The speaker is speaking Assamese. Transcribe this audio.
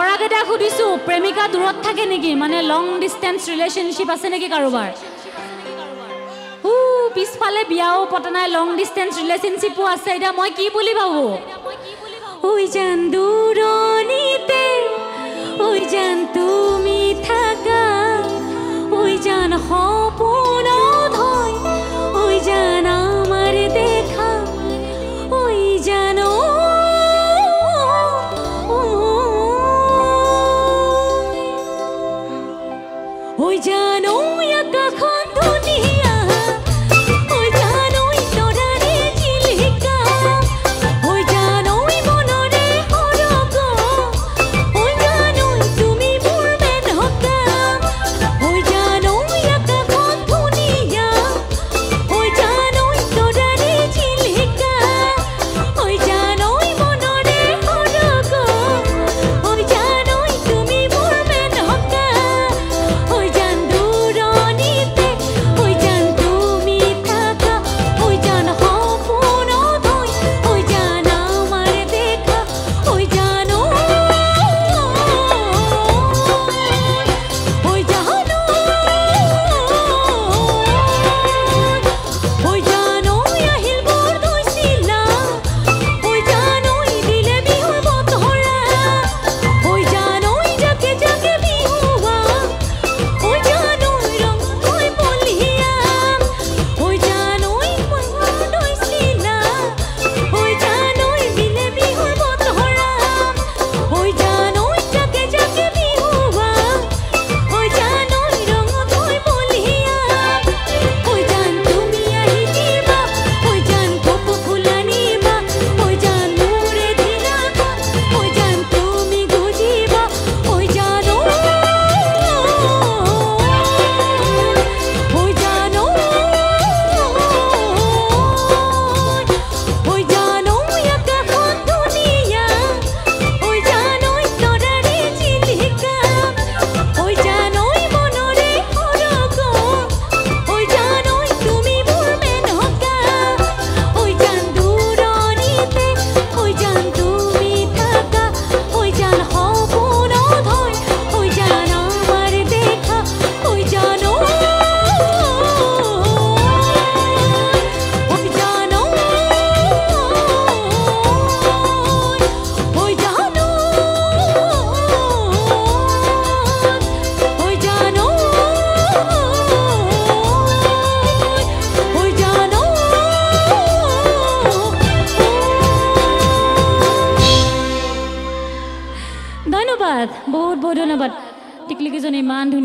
লৰাকেইটাক সুধিছো প্ৰেমিকা দূৰত থাকে নেকি মানে লং ডিস্টেন্স ৰিলেশনশিপ আছে নেকি কাৰোবাৰ পিছফালে বিয়াও পতা নাই লং ডিস্টেন্স ৰিলেশনশিপো আছে এটা মই কি বুলি ভাবো ওই জান দূৰণিতে ওই জান তুমি থাকা ওই জান সপোনত হয় ওই জান আমার দেখা ওই জান ওই জান আকাশখন ধুনীয়া ওই জান তৰাৰে জিলিকা ওই জান মনৰে সৰগ ওই জান তুমি মোৰ মেনকা ওই জান আকাশখন ধুনীয়া ওই জান তৰাৰে জিলিকা ওই জান মনৰে সৰগ ওই জান তুমি মোৰ মেনকা ওই জান দূৰণিতে ওই জান তুমি থাকা ওই জান সপোনত হয় ওই জান আমার দেখা ওই জান ওই জান ওই জান আহিল বৰ দৈছিলা ওই জান দিলে বিহুৰ বতৰা ওই জান যাকে যাকে বিহুৱা ওই জান ৰং হৈ বলিয়া ওই জান মন দৈছিলা ওই জান দিলে বিহুৰ বতৰা ওই জান যাকে যাকে বিহুৱা ওই জান ৰং হৈ বলিয়া ওই জান তুমি আহি দিবা ওই জান কপৌ ফুল আনিবা ওই জান মোৰে দিনাখন ওই জান তুমি গুজিবা ওই জান ওই জান ওই জান আকাশখন ধুনীয়া ওই জান তৰাৰে জিলিকা ওই জান মনৰে সৰগ ওই জান তুমি মোৰ মেনকা ওই জান দূৰণিতে ওই জান তুমি থাকা ওই জান সপোনত হয় ওই জান আমার দেখা ওই জান ওই জান ওই জান ওই জান ওই জান ধন্যবাদ বহুত বহুত ধন্যবাদ টিকলিকেইজনী ইমান ধুনীয়া